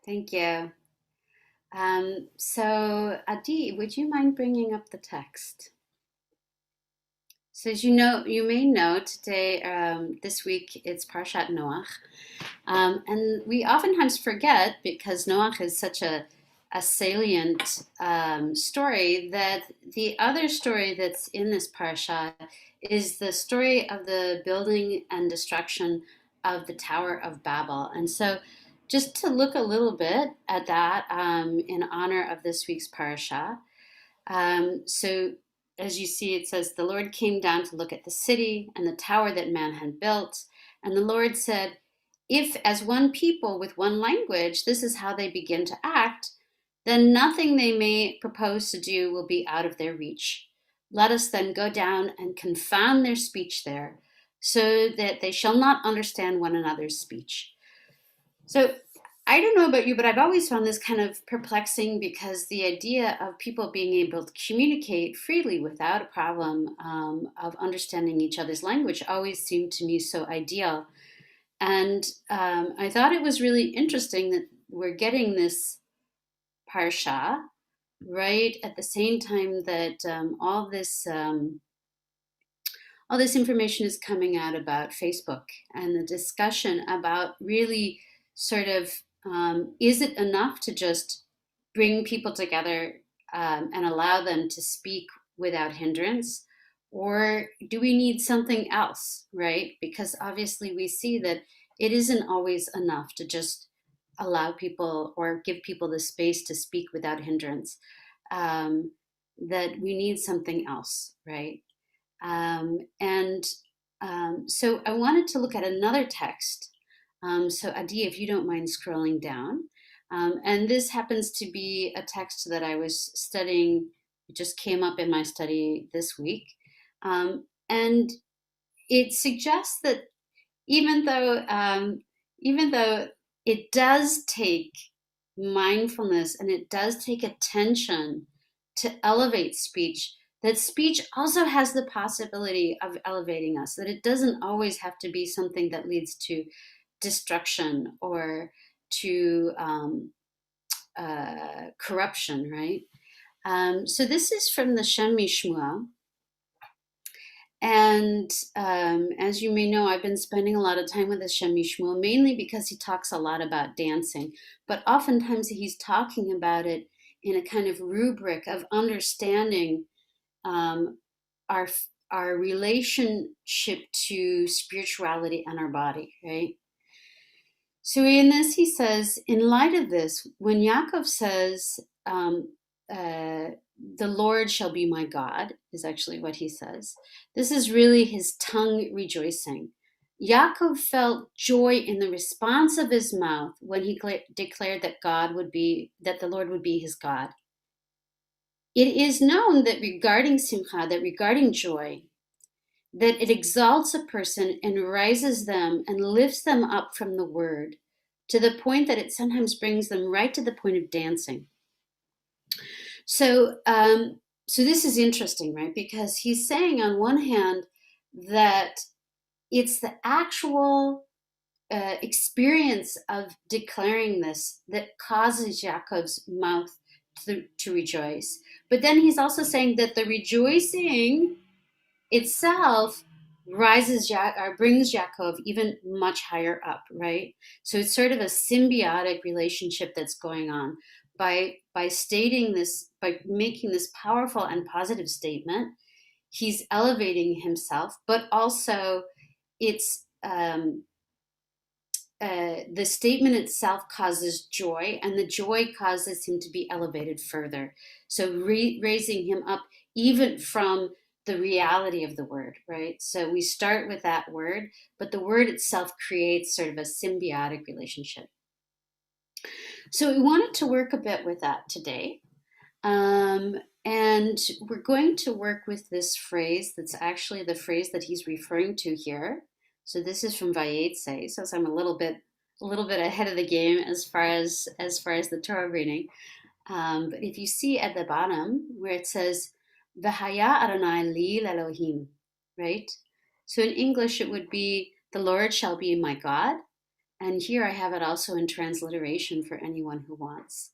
Thank you. So, Adi, would you mind bringing up the text? So, as you know, you may know today, this week, it's Parshat Noach. And we oftentimes forget because Noach is such a salient story that the other story that's in this parsha is the story of the building and destruction of the Tower of Babel. And so, just to look a little bit at that in honor of this week's parsha. So, as you see, it says, the Lord came down to look at the city and the tower that man had built. And the Lord said, if, as one people with one language, this is how they begin to act, then nothing they may propose to do will be out of their reach. Let us then go down and confound their speech there, so that they shall not understand one another's speech. So I don't know about you, but I've always found this kind of perplexing because the idea of people being able to communicate freely without a problem of understanding each other's language always seemed to me so ideal. And I thought it was really interesting that we're getting this parsha right at the same time that all this information is coming out about Facebook and the discussion about really sort of is it enough to just bring people together and allow them to speak without hindrance? Or do we need something else, right? Because obviously we see that it isn't always enough to just allow people or give people the space to speak without hindrance. That we need something else, right? And so I wanted to look at another text. So Adi, if you don't mind scrolling down. And this happens to be a text that I was studying, it just came up in my study this week. And it suggests that even though even though it does take mindfulness and it does take attention to elevate speech, that speech also has the possibility of elevating us, that it doesn't always have to be something that leads to destruction or to corruption, right? So this is from the Shem Mishmuel. And as you may know, I've been spending a lot of time with the Shem Mishmuel, mainly because he talks a lot about dancing, but oftentimes he's talking about it in a kind of rubric of understanding our our relationship to spirituality and our body, right? So in this, he says, in light of this, when Yaakov says, the Lord shall be my God, is actually what he says. This is really his tongue rejoicing. Yaakov felt joy in the response of his mouth when he declared that the Lord would be his God. It is known that regarding simcha, that regarding joy, that it exalts a person and rises them and lifts them up from the word to the point that it sometimes brings them right to the point of dancing. So, so this is interesting, right? Because he's saying on one hand that it's the actual experience of declaring this that causes Yaakov's mouth to rejoice. But then he's also saying that the rejoicing itself brings Yaakov even much higher up, right? So it's sort of a symbiotic relationship that's going on by stating this, by making this powerful and positive statement. He's elevating himself, but also it's the statement itself causes joy, and the joy causes him to be elevated further. So raising him up even from the reality of the word, right? So we start with that word, but the word itself creates sort of a symbiotic relationship. So we wanted to work a bit with that today. And we're going to work with this phrase that's actually the phrase that he's referring to here. So this is from Vayetze. So I'm a little bit ahead of the game as far as the Torah reading. But if you see at the bottom where it says V'haya Adonai li Elohim, right? So in English it would be the Lord shall be my God. And here I have it also in transliteration for anyone who wants.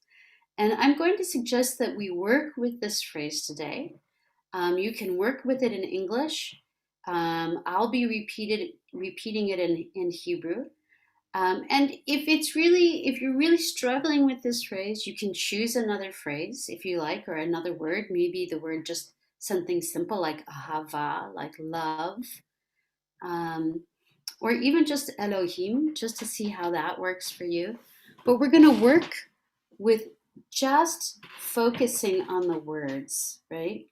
And I'm going to suggest that we work with this phrase today. You can work with it in English. I'll be repeating it in Hebrew. And if you're really struggling with this phrase, you can choose another phrase if you like, or another word, maybe the word just something simple like ahava, like love, um, or even just Elohim, just to see how that works for you. But we're going to work with just focusing on the words, right?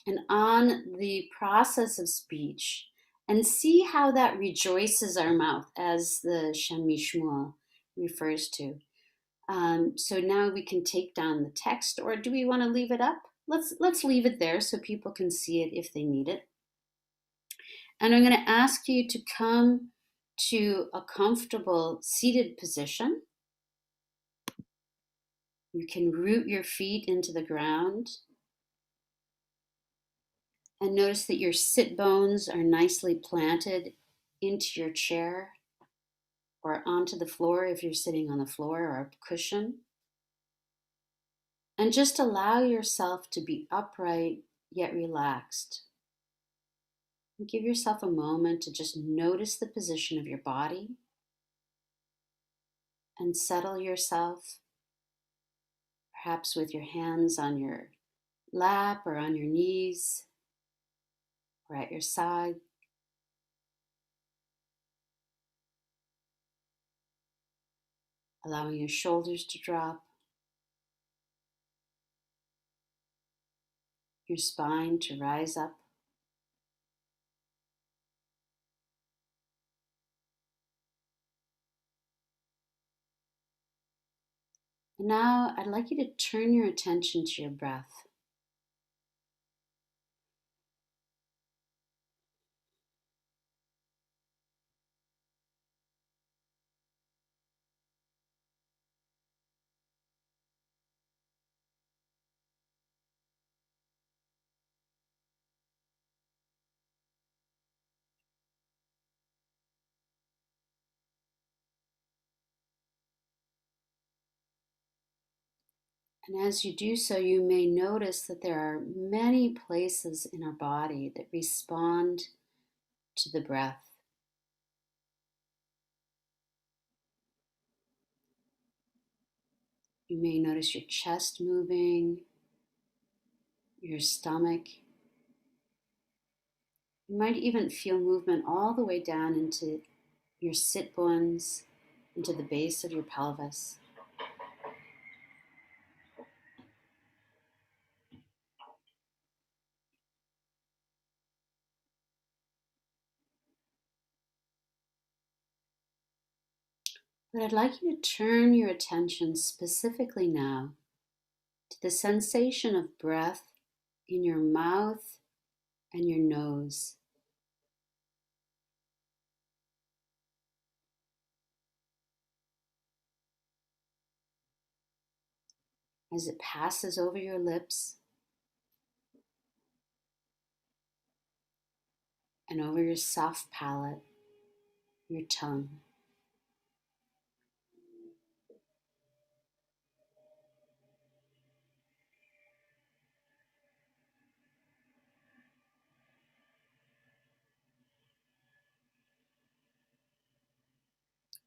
And on the process of speech, and see how that rejoices our mouth, as the Shem Mishmuel refers to. So now we can take down the text, or do we want to leave it up? Let's leave it there so people can see it if they need it. And I'm going to ask you to come to a comfortable seated position. You can root your feet into the ground. And notice that your sit bones are nicely planted into your chair or onto the floor if you're sitting on the floor or a cushion. And just allow yourself to be upright yet relaxed. And give yourself a moment to just notice the position of your body and settle yourself, perhaps with your hands on your lap or on your knees or at your side. Allowing your shoulders to drop, your spine to rise up. And now I'd like you to turn your attention to your breath. And as you do so, you may notice that there are many places in our body that respond to the breath. You may notice your chest moving, your stomach. You might even feel movement all the way down into your sit bones, into the base of your pelvis. But I'd like you to turn your attention specifically now to the sensation of breath in your mouth and your nose. As it passes over your lips and over your soft palate, your tongue.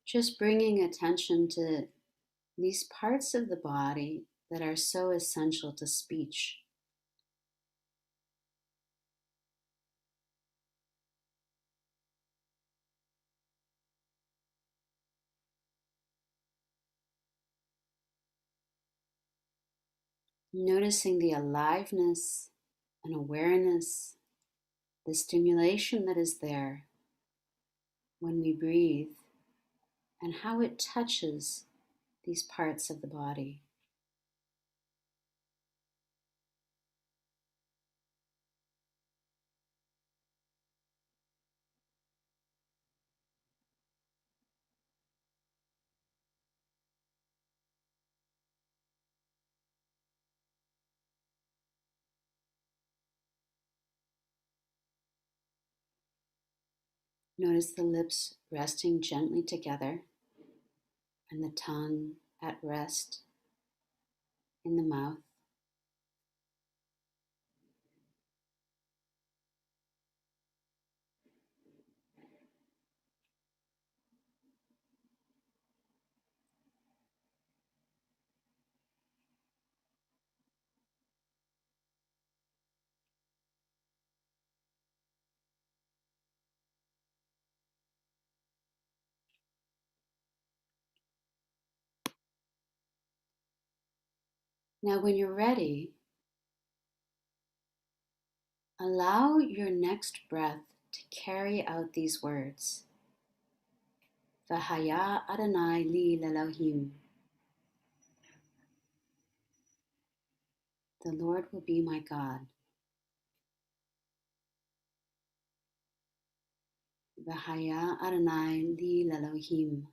Just bringing attention to these parts of the body that are so essential to speech. Noticing the aliveness and awareness, the stimulation that is there when we breathe, and how it touches these parts of the body. Notice the lips resting gently together. and the tongue at rest in the mouth. Now, when you're ready, allow your next breath to carry out these words. V'haya Adonai li l'Elohim. The Lord will be my God. V'haya Adonai li l'Elohim.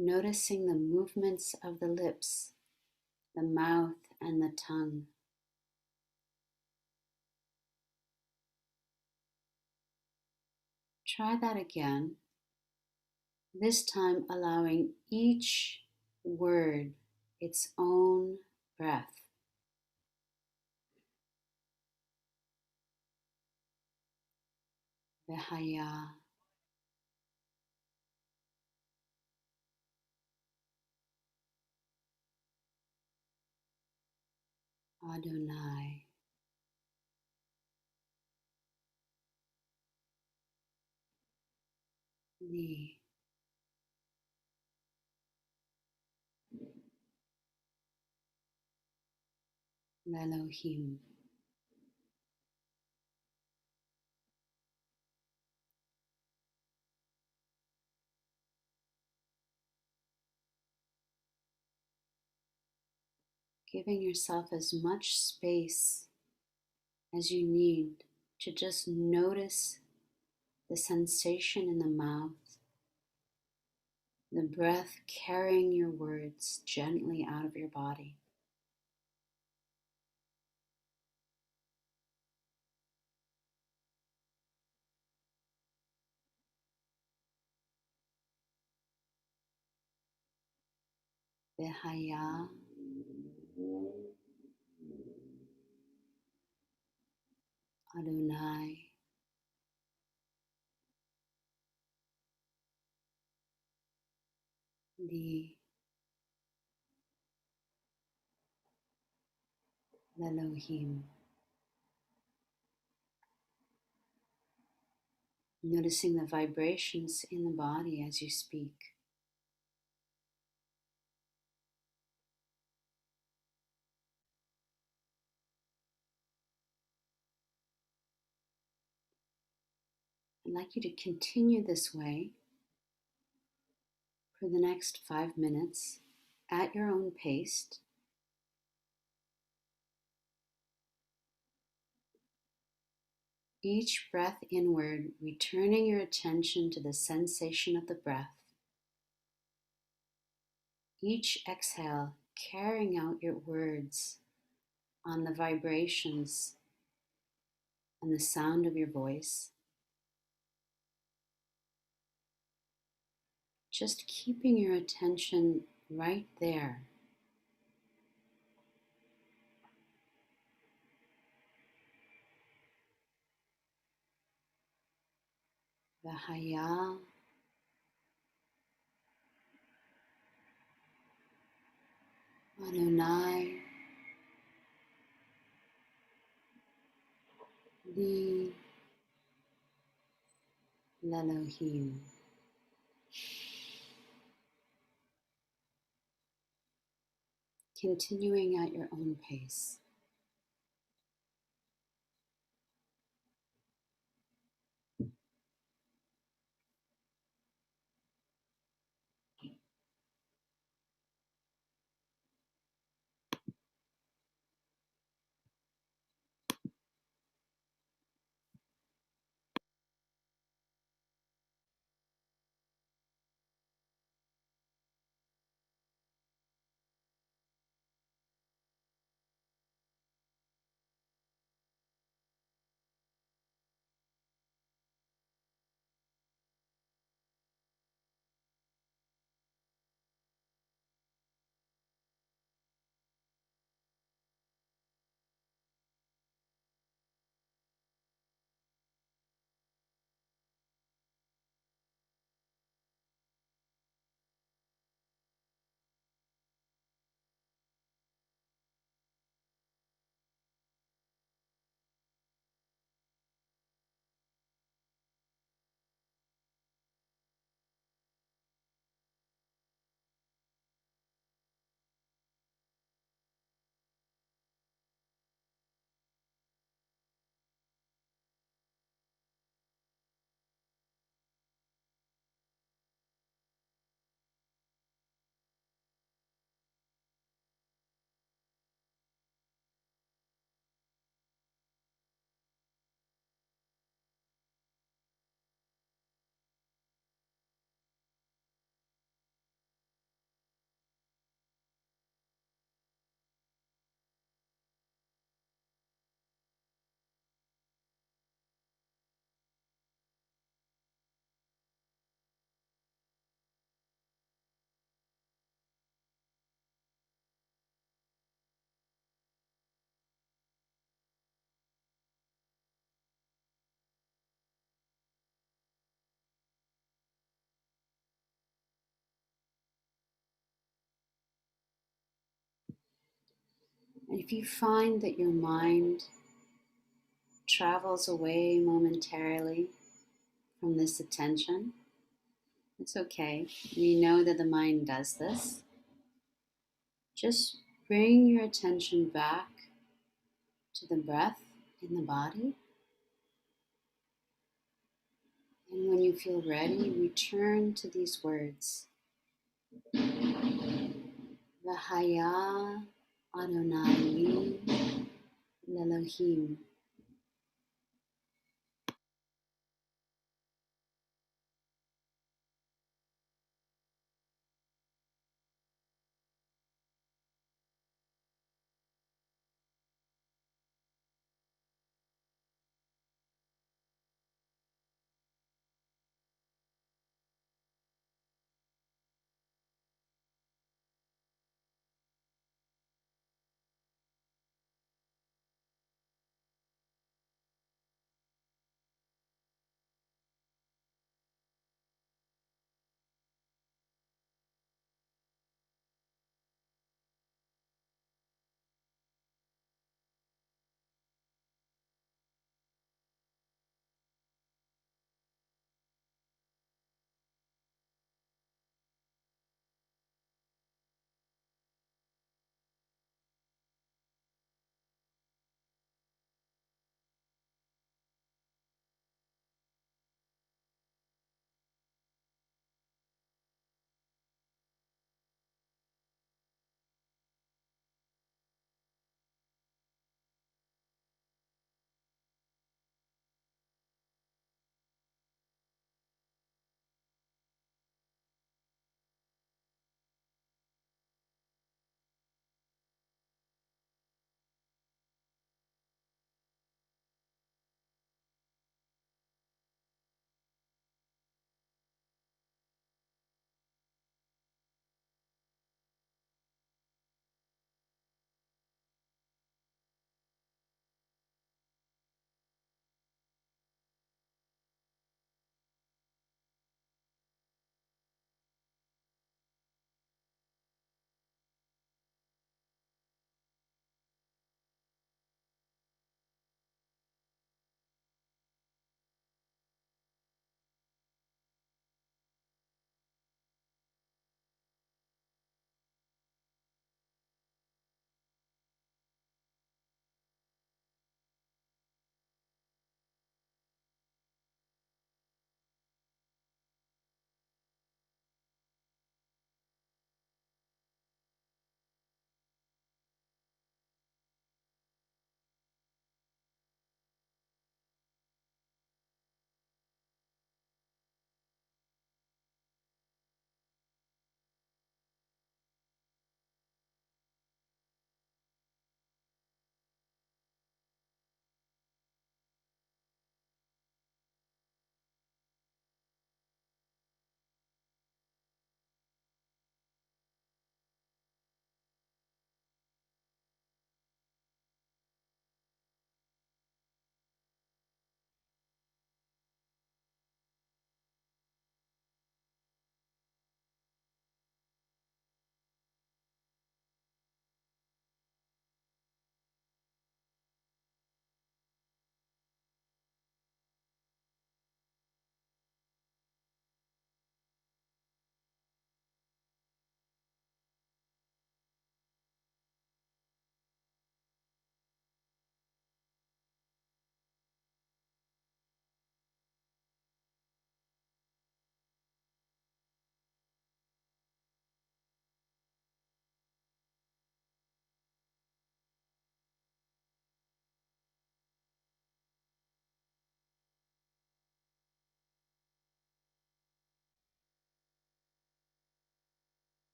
Noticing the movements of the lips, the mouth, and the tongue. Try that again, this time allowing each word its own breath. V'haya Adonai li l'Elohim. Giving yourself as much space as you need to just notice the sensation in the mouth, the breath carrying your words gently out of your body. V'haya Adonai li l'Elohim. Noticing the vibrations in the body as you speak. I'd like you to continue this way for the next 5 minutes at your own pace. Each breath inward, returning your attention to the sensation of the breath. Each exhale, carrying out your words on the vibrations and the sound of your voice. Just keeping your attention right there. V'haya Adonai li l'Elohim. Continuing at your own pace. If you find that your mind travels away momentarily from this attention, it's okay. We know that the mind does this. Just bring your attention back to the breath in the body. And when you feel ready, return to these words. V'haya Adonai li l'Elohim.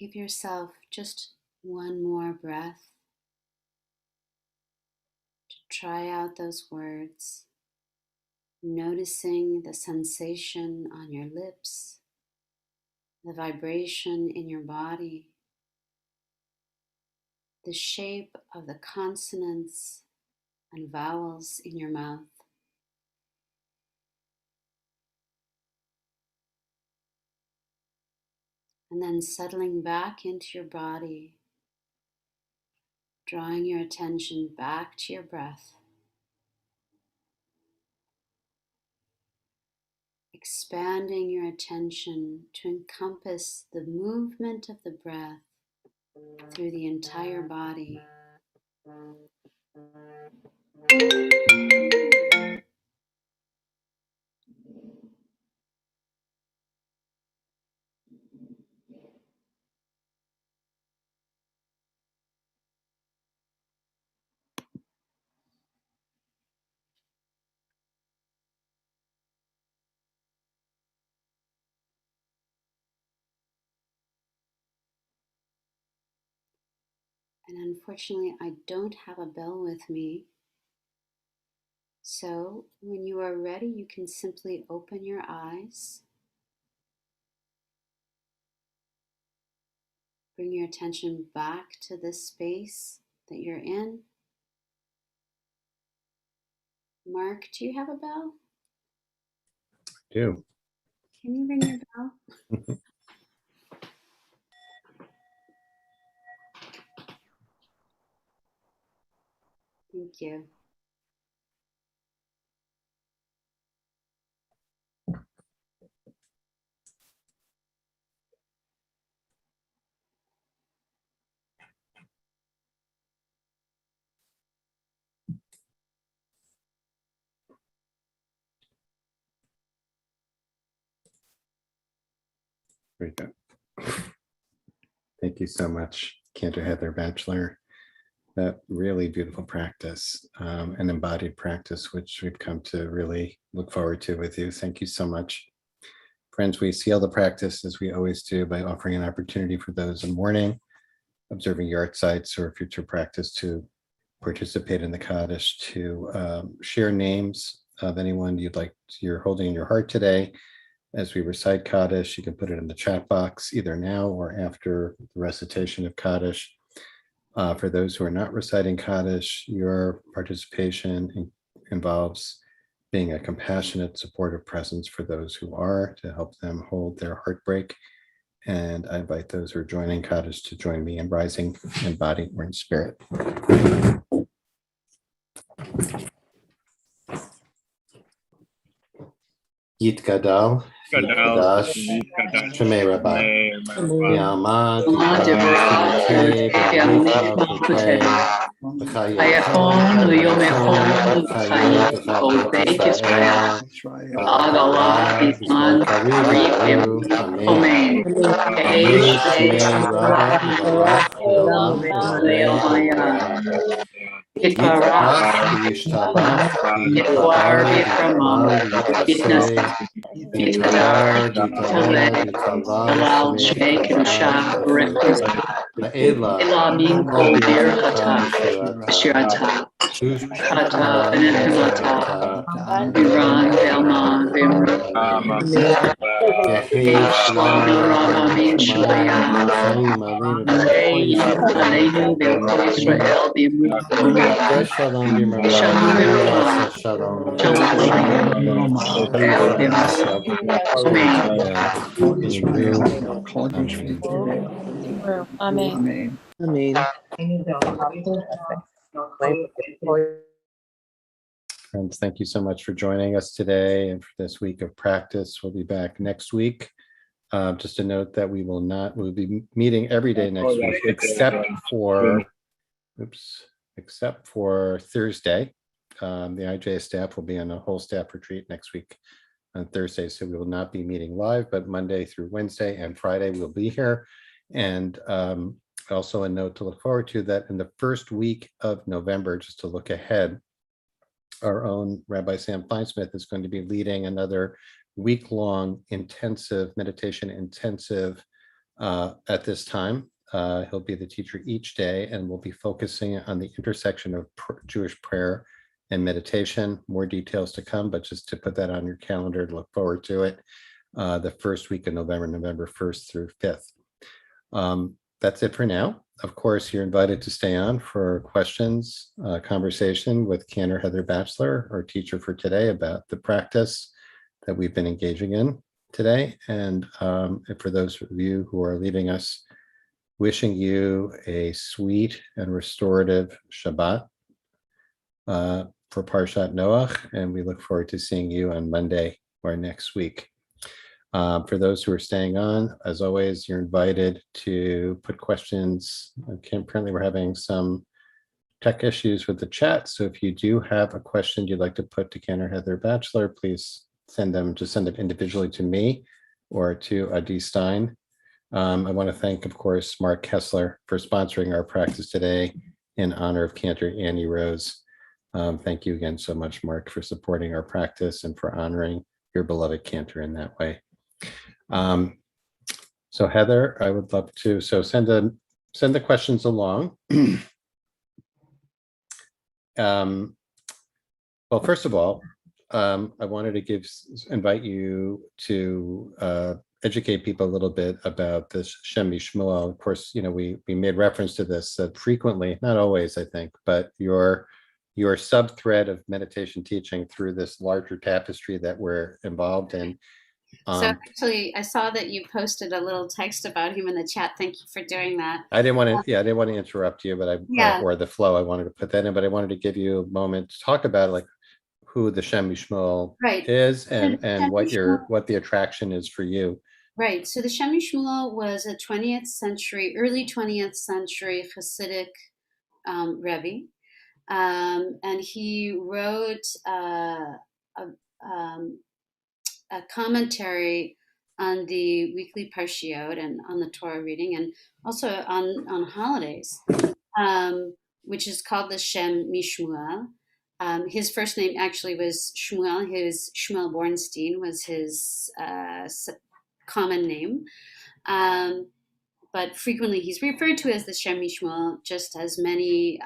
Give yourself just one more breath to try out those words, noticing the sensation on your lips, the vibration in your body, the shape of the consonants and vowels in your mouth. And then settling back into your body, drawing your attention back to your breath, expanding your attention to encompass the movement of the breath through the entire body. And unfortunately, I don't have a bell with me. So when you are ready, you can simply open your eyes. Bring your attention back to this space that you're in. Mark, do you have a bell? Do. Can you ring your bell? Thank you. Very good. Thank you so much, Cantor Heather Batchelor. That really beautiful practice, an embodied practice, which we've come to really look forward to with you. Thank you so much. Friends, we seal the practice as we always do by offering an opportunity for those in mourning, observing yard sites, or future practice to participate in the Kaddish, to share names of anyone you're holding in your heart today. As we recite Kaddish, you can put it in the chat box either now or after the recitation of Kaddish. For those who are not reciting Kaddish, your participation involves being a compassionate, supportive presence for those who are, to help them hold their heartbreak. And I invite those who are joining Kaddish to join me in rising in body or in spirit. Yit Gadal, Yit Kadash, Shemei Rabbi, Yamad, Yamad, Hayachon, Yomechon, Chayim, Cultivate Israel, Agalah, Isman, Karib, Omein, Keish, Leomaya, Yikarach, Yitwar, Yitrama, Yitnas, Yitkabar, Yitaleh, Dalal, Shek, Kedusha, Rekus, Elamin, Kol, Bir, Hata, Shirata, Kata, Benefilata, Iran, Belman, Bimra, Shalom, Rama, Shulaya, Aleinu, Belko Israel, Bimra, Shalom, Shalom, Bimra, Amen. Friends, thank you so much for joining us today and for this week of practice. We'll be back next week. Just a note that we'll be meeting every day next week, except for Thursday. The IJ staff will be on a whole staff retreat next week on Thursday, so we will not be meeting live, but Monday through Wednesday and Friday we'll be here. And also a note to look forward to, that in the first week of November, just to look ahead, our own Rabbi Sam Feinsmith is going to be leading another week-long meditation intensive at this time. He'll be the teacher each day, and we'll be focusing on the intersection of Jewish prayer and meditation. More details to come, but just to put that on your calendar to look forward to it. The first week of November, November 1st through 5th. That's it for now. Of course, you're invited to stay on for questions, conversation with Cantor Heather Batchelor, our teacher for today, about the practice that we've been engaging in today. And for those of you who are leaving us, wishing you a sweet and restorative Shabbat for Parshat Noach, and we look forward to seeing you on Monday or next week. For those who are staying on, as always, you're invited to put questions. Apparently, we're having some tech issues with the chat, so if you do have a question you'd like to put to Cantor Heather Batchelor, please send them individually to me or to Adi Stein. I want to thank, of course, Mark Kessler for sponsoring our practice today in honor of Cantor Annie Rose. Thank you again so much, Mark, for supporting our practice and for honoring your beloved Cantor in that way. So Heather, I would love to, send the questions along. Well, first of all, I wanted to invite you to educate people a little bit about this Shem Shmuel. Of course, we made reference to this frequently, not always, I think, but your sub-thread of meditation teaching through this larger tapestry that we're involved in. So actually, I saw that you posted a little text about him in the chat. Thank you for doing that. I didn't want to interrupt you, but or the flow. I wanted to put that in, but I wanted to give you a moment to talk about like who the Shem Shmuel is and what the attraction is for you. Right. So the Shem Shmuel was a early 20th century Hasidic Rebbe, and he wrote a commentary on the weekly Parshiot and on the Torah reading, and also on holidays, which is called the Shem Mishmuel. His first name actually was Shmuel. Shmuel Bornstein was his common name. But frequently he's referred to as the Shem Mishmuel, just as many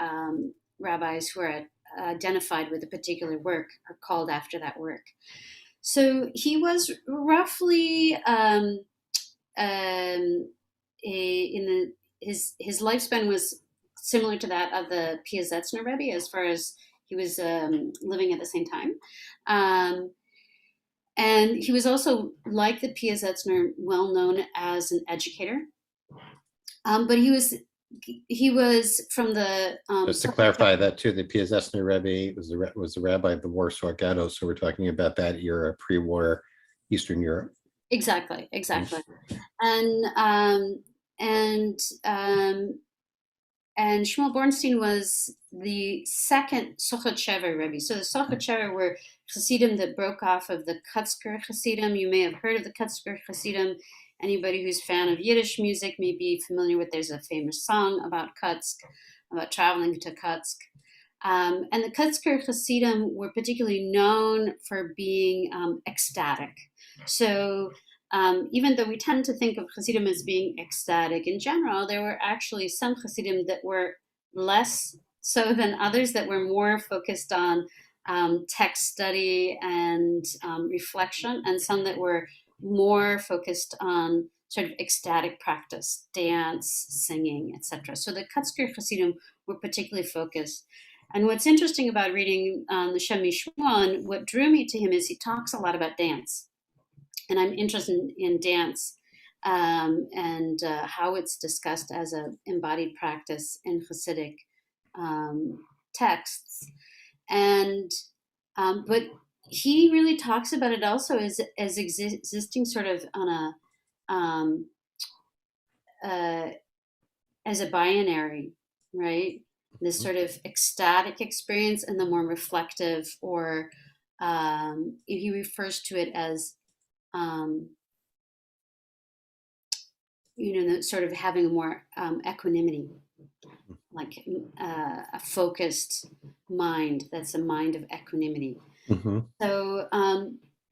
rabbis who are identified with a particular work are called after that work. So he was roughly his lifespan was similar to that of the Piazetzner Rebbe, as far as he was living at the same time. And he was also, like the Piazetzner, well known as an educator. But he was from the just to clarify that too, the Piazetzner Rebbe was the rabbi of the Warsaw Ghetto, so we're talking about that era, pre-war Eastern Europe. Exactly. And Shmuel Bornstein was the second Sochot Shever Rebbe. So the Sochot Shever were Hasidim that broke off of the Kutzker Hasidim. You may have heard of the Kutzker Hasidim. Anybody who's a fan of Yiddish music may be familiar with, there's a famous song about Kutsk, about traveling to Kutsk. And the Kutzker Hasidim were particularly known for being ecstatic. So even though we tend to think of Hasidim as being ecstatic in general, there were actually some Hasidim that were less so than others, that were more focused on text study and reflection, and some that were more focused on sort of ecstatic practice, dance, singing, etc. So the Kutzker Hasidim were particularly focused. And what's interesting about reading the Shem Mishmuel, and what drew me to him, is he talks a lot about dance. And I'm interested in dance and how it's discussed as an embodied practice in Hasidic texts. And but he really talks about it also as existing sort of on as a binary, right? This sort of ecstatic experience and the more reflective, or he refers to it as sort of having more equanimity, like a focused mind. That's a mind of equanimity. Mm-hmm.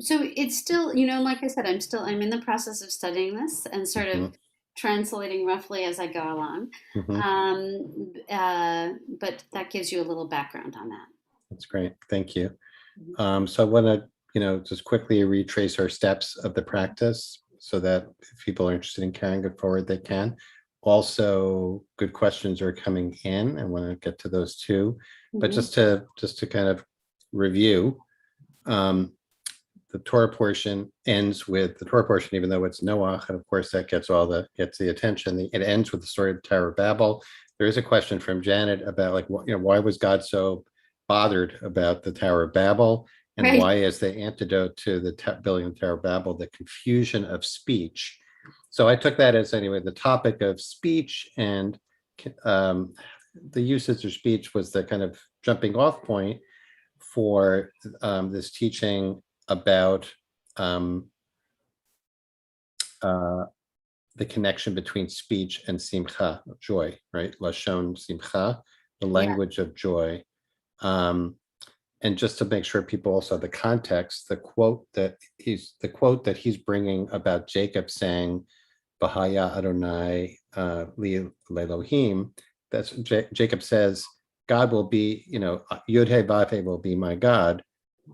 So it's still, like I said, I'm in the process of studying this and sort of translating roughly as I go along. But that gives you a little background on that. That's great. Thank you. So I want to, just quickly retrace our steps of the practice so that if people are interested in carrying it forward, they can. also good questions are coming in. I want to get to those too, but just to kind of review, the Torah portion ends with the Torah portion, even though it's Noah, and of course that gets the attention. It ends with the story of the Tower of Babel. There is a question from Janet about, like, why was God so bothered about the Tower of Babel, and Right. why is the antidote to the building of the Tower of Babel the confusion of speech? So I took that as, anyway, the topic of speech and the usage of speech was the kind of jumping off point for this teaching about the connection between speech and simcha, joy, right? Lashon simcha, the language of joy. And just to make sure people also have the context, the quote that he's bringing about Jacob saying, "Bahaya Adonai li Elohim," that's Jacob says, God will be, Yud He Vav He will be my God,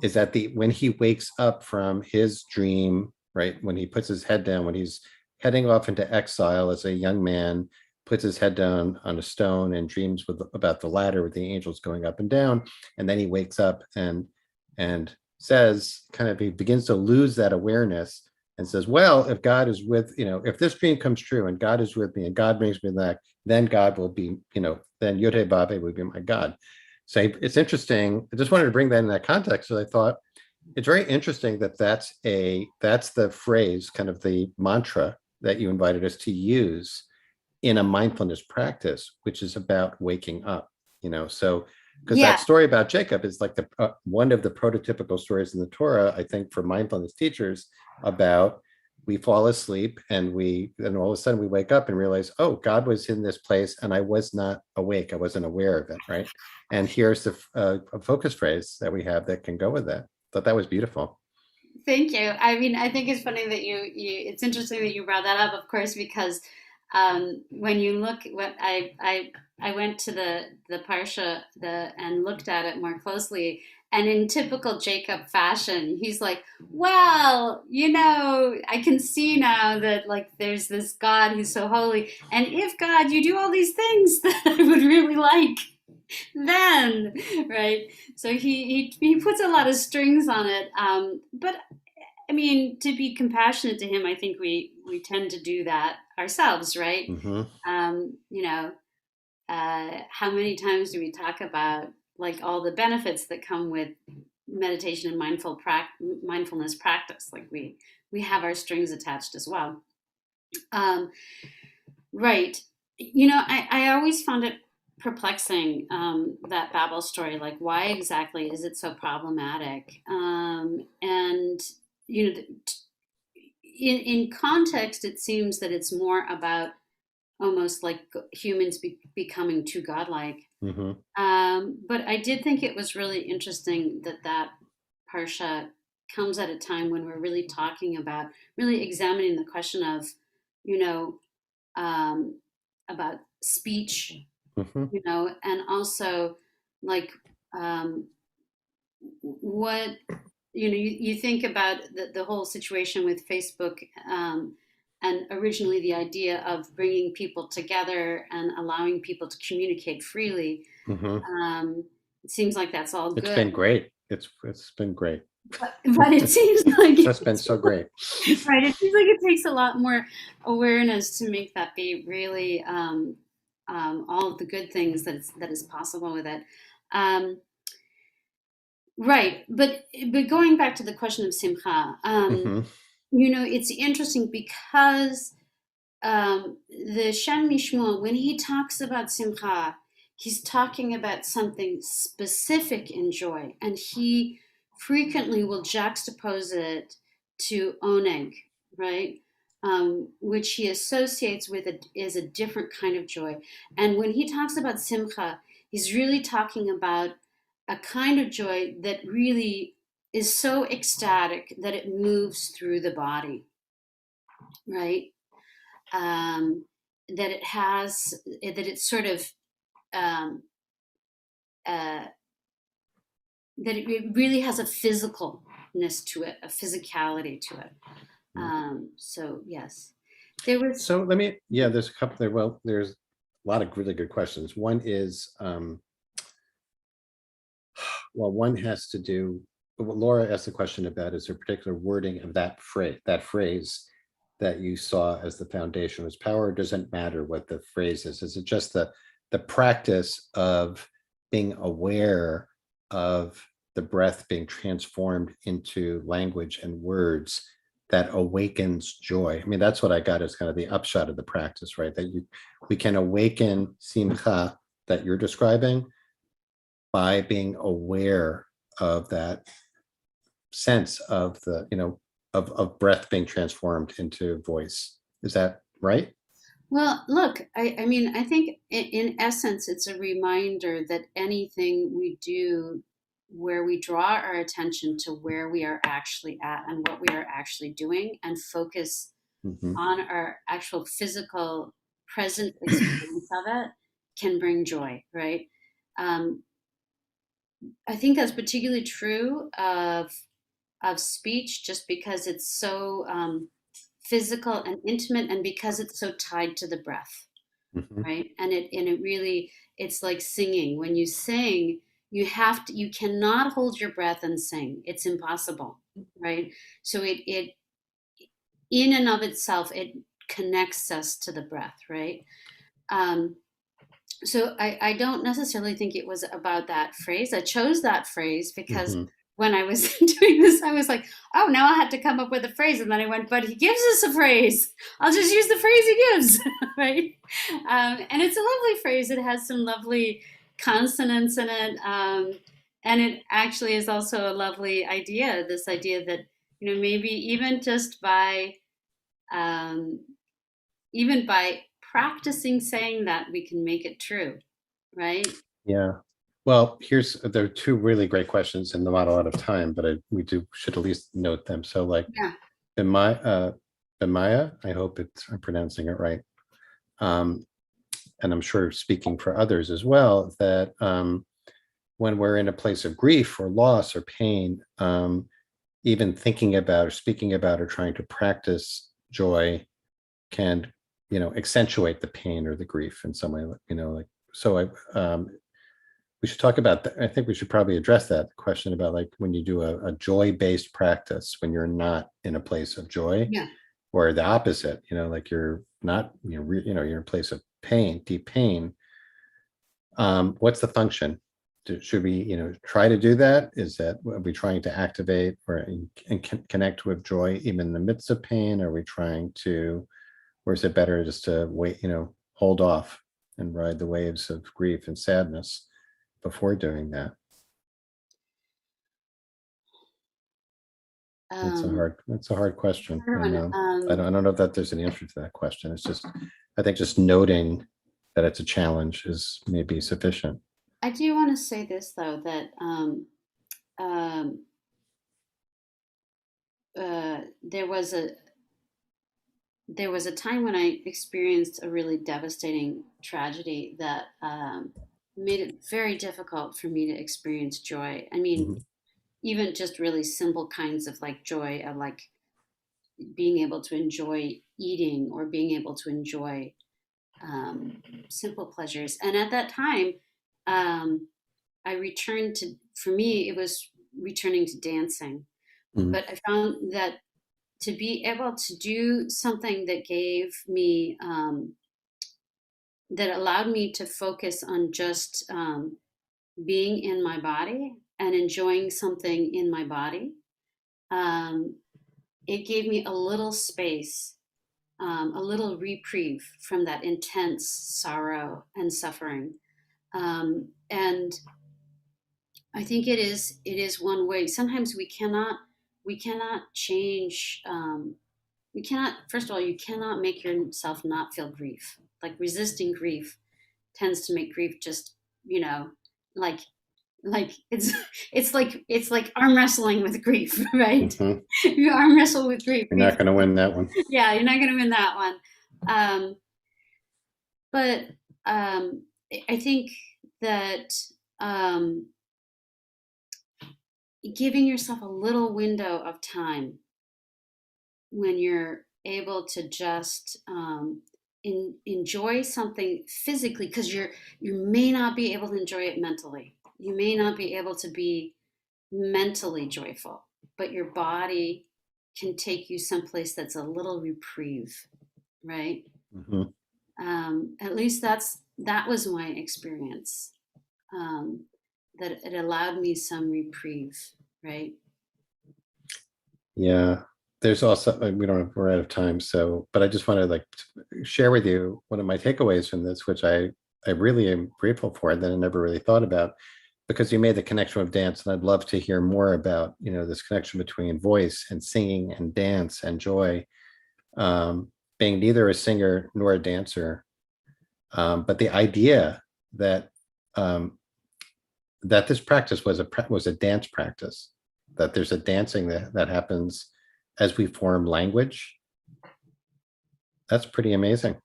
is that when he wakes up from his dream, right? When he puts his head down, when he's heading off into exile as a young man, puts his head down on a stone and dreams about the ladder with the angels going up and down. And then he wakes up and says, kind of, he begins to lose that awareness and says, well, if God is if this dream comes true and God is with me and God brings me back, then God will be, then Yod He Vav He will be my God. So it's interesting. I just wanted to bring that in that context. So I thought it's very interesting that that's the phrase, kind of the mantra that you invited us to use in a mindfulness practice, which is about waking up, so because that story about Jacob is like one of the prototypical stories in the Torah, I think, for mindfulness teachers, about we fall asleep and all of a sudden we wake up and realize, oh, God was in this place and I was not awake. I wasn't aware of it, right? And here's a focus phrase that we have that can go with that. Thought that was beautiful. Thank you. I mean, I think it's funny that it's interesting that you brought that up, of course, because when you look, I went to the parsha and looked at it more closely, and in typical Jacob fashion, he's like, well, I can see now that, like, there's this God who's so holy, and if God, you do all these things that I would really like, then, right? So he puts a lot of strings on it, but I mean, to be compassionate to him, I think we tend to do that ourselves, right? Mm-hmm. How many times do we talk about, like, all the benefits that come with meditation and mindfulness practice? Like, we have our strings attached as well. Right. I always found it perplexing, that Babel story. Like, why exactly is it so problematic? And in context, it seems that it's more about almost like humans becoming too godlike. Mm-hmm. But I did think it was really interesting that parsha comes at a time when we're really really examining the question of, about speech, Mm-hmm. and also, like, what, you think about the whole situation with Facebook, and originally the idea of bringing people together and allowing people to communicate freely. Mm-hmm. It seems like that's all It's good. been great. It's been great. But it seems like That's been so great. Right. It seems like it takes a lot more awareness to make that be really, all of the good things that is possible with it. Um, right. But going back to the question of simcha, Mm-hmm. it's interesting because, the Shem Mishmo, when he talks about simcha, he's talking about something specific in joy, and he frequently will juxtapose it to oneg, right? Which he associates with it is a different kind of joy. And when he talks about simcha, he's really talking about a kind of joy that really is so ecstatic that it moves through the body, right? That it's sort of, um, uh, that it really has a physicalness to it, a physicality to it. So yes. There was, So there's a couple there. Well, there's a lot of really good questions. One is, one has to do, what Laura asked a question about is there a particular wording of that phrase that you saw as the foundation was power? It doesn't matter what the phrase is. Is it just the practice of being aware of the breath being transformed into language and words that awakens joy? I mean, that's what I got as kind of the upshot of the practice, right? That we can awaken simcha that you're describing by being aware of that sense of the, of breath being transformed into voice. Is that right? well, look, I mean, I think in essence, it's a reminder that anything we do where we draw our attention to where we are actually at and what we are actually doing and focus Mhm. on our actual physical present experience of it can bring joy, right? Um, I think that's particularly true of speech, just because it's so physical and intimate, and because it's so tied to the breath, Mhm. right? And it really, it's like singing. When you sing, you cannot hold your breath and sing. It's impossible, right? So it in and of itself, it connects us to the breath, right? Um, so I don't necessarily think it was about that phrase. I chose that phrase because Mhm. when I was doing this, I was like, oh, now I had to come up with a phrase. And then I went, but he gives us a phrase. I'll just use the phrase he gives, right? And it's a lovely phrase. It has some lovely consonants in it. And it actually is also a lovely idea, this idea that, maybe um, even by practicing saying that, we can make it true, right? Yeah. Well, there are two really great questions and not a lot of time, but we should at least note them. So like Yeah. Bimaya, I hope I'm pronouncing it right. And I'm sure speaking for others as well, that when we're in a place of grief or loss or pain, even thinking about or speaking about or trying to practice joy can, accentuate the pain or the grief in some way, like, so we should talk about that. I think we should probably address that question about like when you do a joy-based practice, when you're not in a place of joy, Yeah. or the opposite, like you're not, you're in a place of pain, deep pain. What's the function? Should we, try to do that? Are we trying to activate and connect with joy even in the midst of pain? Are we trying to, or is it better just to wait, hold off and ride the waves of grief and sadness before doing that? That's a hard question. And I don't know that there's an answer to that question. It's just, I think just noting that it's a challenge is maybe sufficient. I do want to say this though, that um, uh, there was a time when I experienced a really devastating tragedy that made it very difficult for me to experience joy. I mean, Mhm. even just really simple kinds of like joy, of like being able to enjoy eating or being able to enjoy simple pleasures. And at that time, um, I returned to, for me, it was returning to dancing. Mhm. But I found that to be able to do something that gave me, that allowed me to focus on just being in my body and enjoying something in my body, um, it gave me a little space, a little reprieve from that intense sorrow and suffering. And I think it is one way. Sometimes we cannot change. We cannot. First of all, you cannot make yourself not feel grief. Like resisting grief tends to make grief just you know like it's like arm wrestling with grief, right? Mhm. You arm wrestle with grief. You're not going to win that one. Yeah, you're not going to win that one. But I think that um, giving yourself a little window of time when you're able to just enjoy something physically, because you may not be able to enjoy it mentally. You may not be able to be mentally joyful, but your body can take you someplace that's a little reprieve, right? Mhm. At least that was my experience. That it allowed me some reprieve, right? Yeah. There's also, we're out of time. So, but I just want to like share with you one of my takeaways from this, which I really am grateful for that I never really thought about, because you made the connection with dance. And I'd love to hear more about, this connection between voice and singing and dance and joy. Being neither a singer nor a dancer, but the idea that that this practice was a dance practice, that there's a dancing that happens as we form language. That's pretty amazing.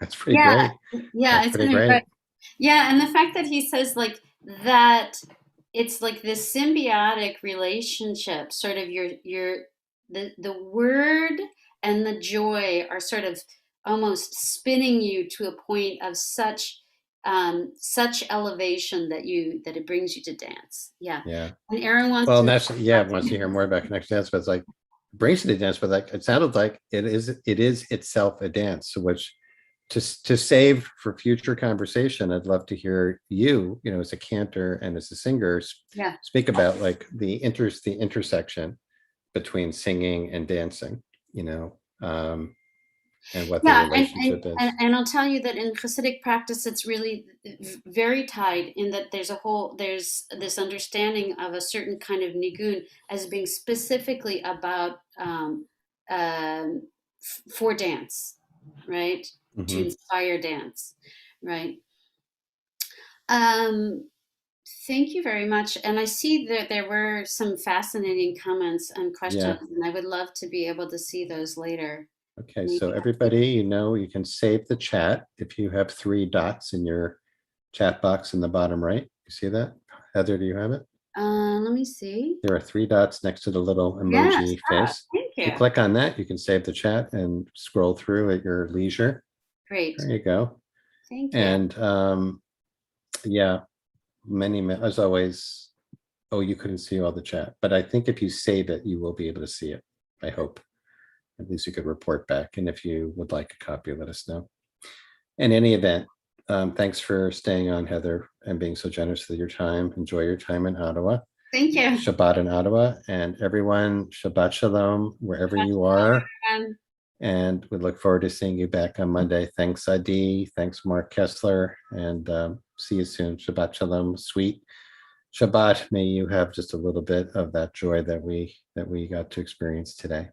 That's pretty Yeah, great. yeah, That's it's pretty gonna be great. great. Yeah, and the fact that he says like that, it's like this symbiotic relationship, sort of the word and the joy are sort of almost spinning you to a point of such elevation that it brings you to dance. Yeah. Yeah. And Aaron wants Well, to. wants to hear more about connection dance, but it's like brings you to dance, but like it sounded like it is itself a dance. So which to save for future conversation, I'd love to hear you, as a cantor and as a singer, Yeah. speak about like the intersection between singing and dancing, and what the Yeah, relationship is. and I'll tell you that in Hasidic practice, it's really very tied in that there's this understanding of a certain kind of nigun as being specifically about for dance, right? To Mhm. inspire dance, right? Um, Thank you very much. And I see that there were some fascinating comments and questions, Yeah. and I would love to be able to see those later. Okay. So Maybe. everybody, you can save the chat if you have 3 dots in your chat box in the bottom right. You see that? Heather, do you have it? Let me see. There are 3 dots next to the little Yes. emoji Ah, face. thank If you you. click on that, you can save the chat and scroll through at your leisure. Great. There you go. Thank you. And yeah, as always. Oh, you couldn't see all the chat, but I think if you save it, you will be able to see it. I hope. At least you could report back. And if you would like a copy, let us know. In any event, thanks for staying on, Heather, and being so generous with your time. Enjoy your time in Ottawa. Thank you. Shabbat in Ottawa. And everyone, Shabbat Shalom, wherever you are. And we look forward to seeing you back on Monday. Thanks, Adi. Thanks, Mark Kessler. And see you soon. Shabbat Shalom. Sweet Shabbat. May you have just a little bit of that joy that we got to experience today.